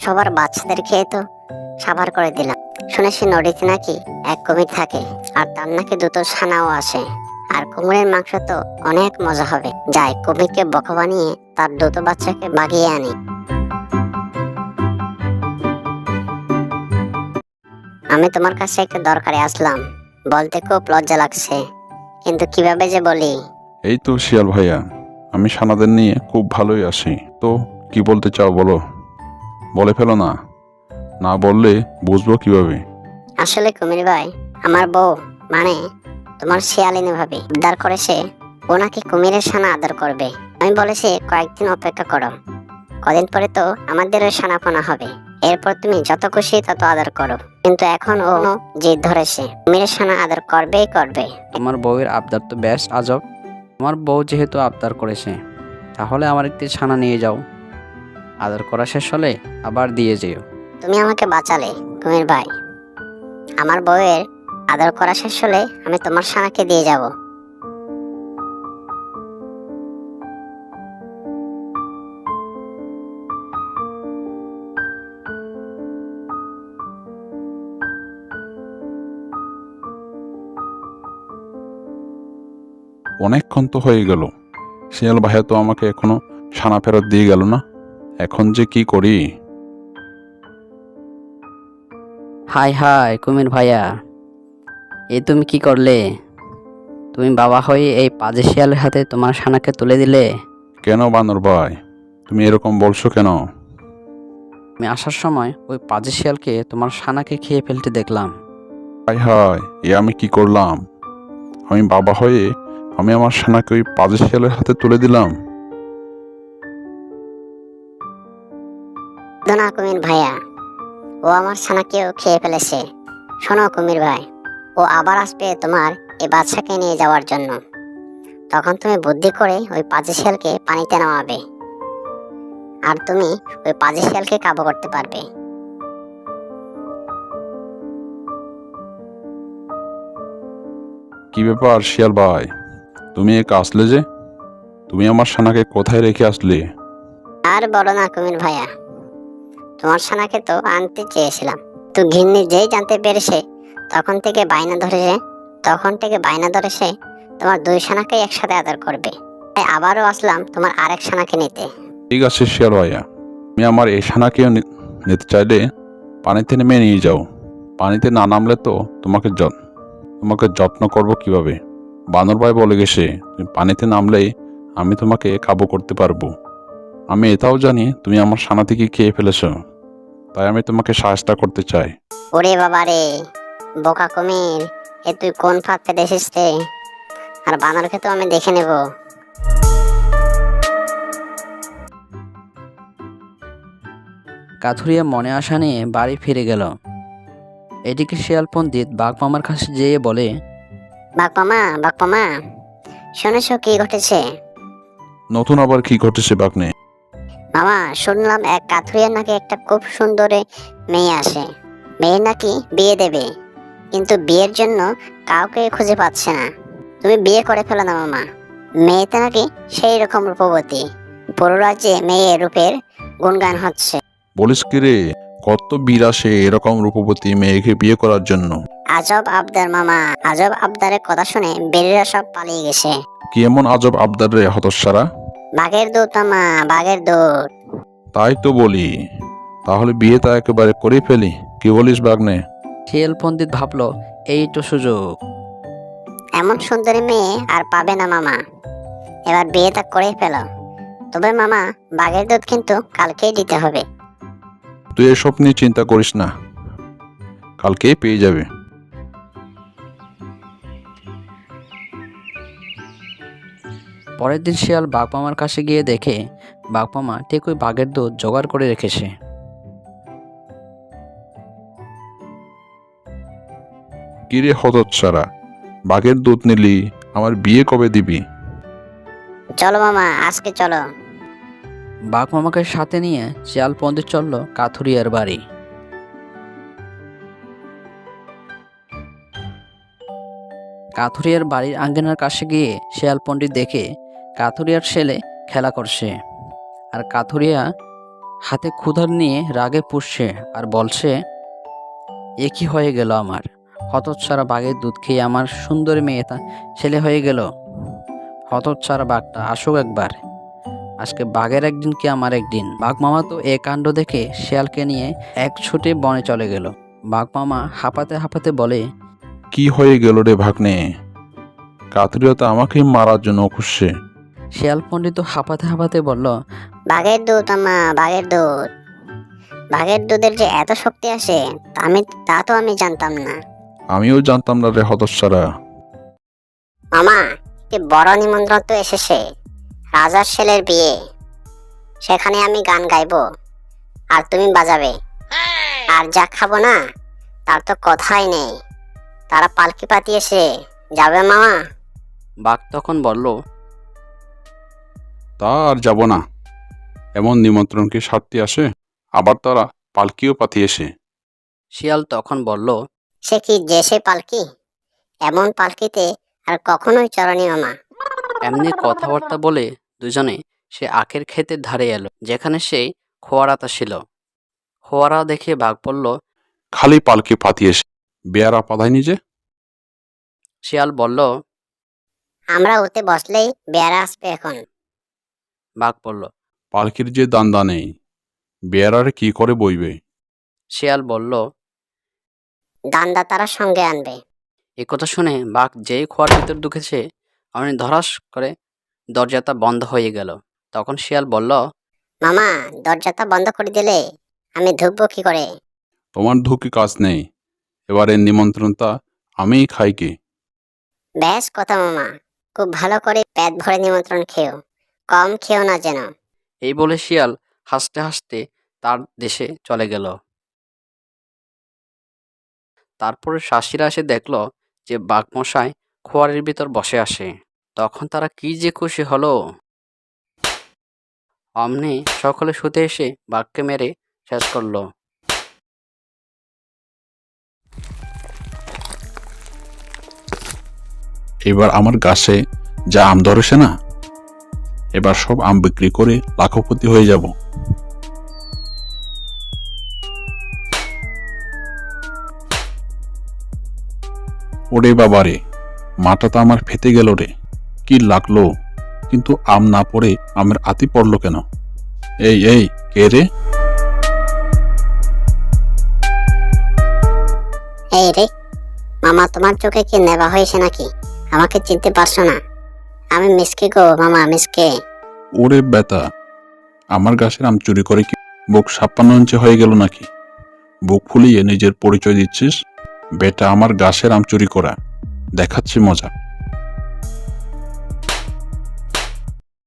সবার বাচ্চাদের খেয়ে তো সাবার করে দিলাম। শুনেছি নদীতে নাকি এক কুমির থাকে, আর তার নাকি দুটো ছানাও আসে। আর কুমিরের মাংস তো অনেক মজা হবে। যাই, কুমিরকে বোকা বানিয়ে তার দুটো বাচ্চাকে বাগিয়ে আনি। আমি তোমার কাছে একটা দরকারে আসলাম, বলতে খুব লজ্জা লাগছে, কিন্তু কিভাবে যে বলি। এই তো শিয়াল ভাইয়া, আমি সানাদের নিয়ে খুব ভালোই আছি। তো কি বলতে চাও বলো, বলে ফেলো না, না বললে বুঝবো কিভাবে? আসলে কুমির ভাই, আমার বউ মানে তোমার শিয়ালিনী ভাবি আবদার করেছে ও নাকি কুমিরের ছানা আদর করবে। আমি বলেছি কয়েকদিন অপেক্ষা করো, কদিন পরে তো আমাদের ওই ছানাপোনা হবে, এরপর তুমি যত খুশি তত আদর করো। কিন্তু এখন ও জিদ ধরেছে, কুমিরের ছানা আদর করবেই করবে। তোমার বউয়ের আবদার তো বেশ আজব। আমার বউ যেহেতু আবদার করেছে, তাহলে আমার একটি ছানা নিয়ে যাও। আদর করা শেষ হলে আবার দিয়ে যেও। তুমি আমাকে বাঁচালে কুমির ভাই। আমার বউয়ের আদর করা শেষ হলে আমি তোমার ছানাকে দিয়ে যাব। অনেকক্ষণ তো হয়ে গেল, শিয়াল ভাইয়া তো আমাকে এখনো সানা ফেরত দিয়ে গেল না। এখন যে কি করি? হাই হাই কুমির ভাইয়া, এই তুমি কি করলে? তুমি বাবা হয়ে এই পাজে শিয়ালের হাতে তোমার ছানাকে তুলে দিলে। কেন বানর ভাই, তুমি এরকম বলছো কেন? আমি আসার সময় ওই পাজে শিয়ালকে তোমার ছানাকে খেয়ে ফেলতে দেখলাম। হাই হাই, এ আমি কি করলাম? আমি বাবা হয়ে আমি আমার সানাকে ওই পাজে শিয়ালের হাতে তুলে দিলাম। না কুমির ভাইয়া, ও আমার ছানাকেও খেয়ে ফেলেছে। শোনো কুমির ভাই, ও আবার আসবে তোমার এই বাচ্চাকে নিয়ে যাওয়ার জন্য। তখন তুমি বুদ্ধি করে ওই পাজি শিয়ালকে পানিতে নামাবে, আর তুমি ওই পাজি শিয়ালকে কাবু করতে পারবে। কি ব্যাপার শিয়াল ভাই, তুমি একা আসলে যে? তুমি আমার সানাকে কোথায় রেখে আসলে? আর বলো না কুমির ভাইয়া, তোমার ছানাকে তো আনতে চেয়েছিলাম, তো ঘিন্নি যেই জানতে পেরেছে তখন থেকে বায়না ধরেছে তোমার দুই ছানাকেই একসাথে আদর করবে। তাই আবারও আসলাম তোমার আরেক ছানাকে নিতে। ঠিক আছে শিয়াল ভাইয়া, তুমি আমার এই সানাকেও নিতে চাইলে পানিতে নেমে নিয়ে যাও। পানিতে না নামলে তো তোমাকে যত্ন করব কিভাবে? বানর ভাই বলে গেছে তুমি পানিতে নামলেই আমি তোমাকে কাবু করতে পারবো। আমি এটাও জানি তুমি আমার সানাটিকে খেয়ে ফেলেছো, তাই আমি তোমাকে সাহায্য করতে চাই। ওরে বাবা রে, বোকা কুমির, এ তুই কোন ফাঁদ পেতে এসেছিস রে? আর বানরকে তো আমি দেখে নেব। কাথুরিয়া মনে আশা নিয়ে বাড়ি ফিরে গেল। এদিকে শিয়াল পণ্ডিত বাঘ মামার কাছে যেয়ে বলে, বাঘমামা, শুনেছ কি ঘটেছে? নতুন আবার কি ঘটেছে বাগনে? মামা, শুনলাম এক কাথুরিয়ার নাকি একটা খুব সুন্দর মেয়ে আসে। মেয়ে নাকি বিয়ে দেবে, কিন্তু বিয়ের জন্য কাউকে খুঁজে পাচ্ছে না। তুমি বিয়ে করে ফেলো না মামা। মেয়েটা নাকি সেই রকম রূপবতী, পুরো রাজ্যে মেয়ের রূপের গুণগান হচ্ছে। বলিস কি রে, কত বীর আসে এরকম রূপবতী মেয়েকে বিয়ে করার জন্য। আজব আবদার মামা, আজব আবদারের কথা শুনে বেরিরা সব পালিয়ে গেছে। কি এমন আজব আবদার রে হতচ্ছাড়া? বাঘের দুধ মামা, বাঘের দুধ। তাই তো বলি, তাহলে বিয়েটা একেবারে করে ফেলি, কি বলিস বাগনে? শিয়াল পণ্ডিত ভাবল, এই তো সুযোগ। এমন সুন্দরী মেয়ে আর পাবে না মামা, এবার বিয়েটা করে ফেলো। তবে মামা, বাঘের দুধ কিন্তু কালকেই দিতে হবে। তুই এসব নিয়ে চিন্তা করিস না, কালকেই পেয়ে যাবে। পরের দিন শিয়াল বাঘ মামার কাছে গিয়ে দেখে বাঘ মামা ঠিক ওই বাঘের দুধ জোগাড় করে রেখেছে। কিরে হতচ্ছাড়া, বাঘের দুধ নিলি, আমার বিয়ে কবে দিবি? চলো মামা, আজকে চলো। বাঘ মামাকে সাথে নিয়ে শিয়াল পণ্ডিত চলল কাথুরিয়ার বাড়ি। কাথুরিয়ার বাড়ির আঙ্গিনার কাছে গিয়ে শিয়াল পণ্ডিত দেখে কাথুরিয়ার ছেলে খেলা করছে, আর কাথুরিয়া হাতে ক্ষুধার নিয়ে রাগে পুষছে আর বলছে, এ কি হয়ে গেল আমার? হতচ্ছাড়া বাঘের দুধ খেয়ে আমার সুন্দরী মেয়েটা ছেলে হয়ে গেল। হতচ্ছাড়া বাঘটা আসুক একবার। আজকে বাঘের একদিন কি আমার একদিন। বাঘ মামা তো এ কাণ্ড দেখে শিয়ালকে নিয়ে এক ছুটে বনে চলে গেল। বাঘ মামা হাঁপাতে হাঁপাতে বলে, কি হয়ে গেল রে ভাগ্নে? কাতরিয়া তো আমাকেই মারার জন্য খুঁজছে। শিয়াল পণ্ডিত হাঁপাতে হাঁপাতে বলল, বাঘের দুধ মামা, বাঘের দুধ। বাঘের দুধের যে এত শক্তি আসে তা তো আমি জানতাম না। আমিও জানতাম না রে হতচ্ছাড়া। মামা, কি বড় নিমন্ত্রণ তো এসেছে, রাজার ছেলের বিয়ে। সেখানে আমি গান গাইবো আর তুমি বাজাবে, আর যা খাবো না তার তো কথাই নেই। তারা পালকি পাতিয়েছে, যাবে মামা? বাঘ তখন বলল, তা আর যাব না। এমন নিমন্ত্রণ কি সারতে আসে? আবার তারা পালকিও পাঠিয়েছে। শিয়াল তখন বলল, সে কি যে সে পালকি? এমন পালকিতে আর কখনোই চড়নি মামা। এমনি কথাবার্তা বলে দুজনে সে আখের ক্ষেতের ধারে এলো, যেখানে সেই খোয়ারাটা ছিল। খোয়ারা দেখে বাঘ বলল, খালি পালকি পাঠিয়েছে, বেয়ারা পাধায়নি যে। শিয়াল বলল, আমরা ওতে বসলেই বেয়ারা আসবে এখন। বাঘ বলল, পালকির যে দান্দা নেই, বেয়ারারে কি করে বইবে? শিয়াল বলল, দান্দা তারা সঙ্গে আনবে। এ কথা শুনে বাঘ যেই খোয়ার ভিতর ঢুকেছে অমনি ধরাস করে দরজাটা বন্ধ হয়ে গেল। তখন শিয়াল বলল, মামা, দরজাটা বন্ধ করে দিলে আমি ঢুকবো কি করে? তোমার ঢুকি কাজ নেই, এবারের নিমন্ত্রণটা আমিই খাই কি। বেশ কথা মামা, খুব ভালো করে পেট ভরে নিমন্ত্রণ খেও, কম খেও না যেন। এই বলে শিয়াল হাসতে হাসতে তার দেশে চলে গেল। তারপরে শাসিরা এসে দেখল যে বাঘমশাই খোয়ারের ভিতর বসে আসে। তখন তারা কি যে খুশি হলো। অমনি সকলে শুতে এসে বাঘকে মেরে শেষ করলো। এবার আমার গাছে যা আম ধরেছে না, এবার সব আম বিক্রি করে লাখপতি হয়ে যাব। ওরে বাবারে, মাটা তো আমার ফেটে গেল রে। কি লাগলো, কিন্তু আম না পড়ে আমের আতি পড়লো কেন? এই এই, কে রে? এই রে মামা, তোমার চোখে কি নেবা হয়েছে নাকি? আমাকে চিনতে পারছো না? আমি মিসকে গো মামা, মিসকে। ওরে বেটা, আমার গাছের আম চুরি করে কি বুক 56 ইঞ্চি হয়ে গেল নাকি? বুক ফুলিয়ে নিজের পরিচয় দিচ্ছিস? বেটা, আমার গাছের আম চুরি করা দেখাচ্ছি মজা।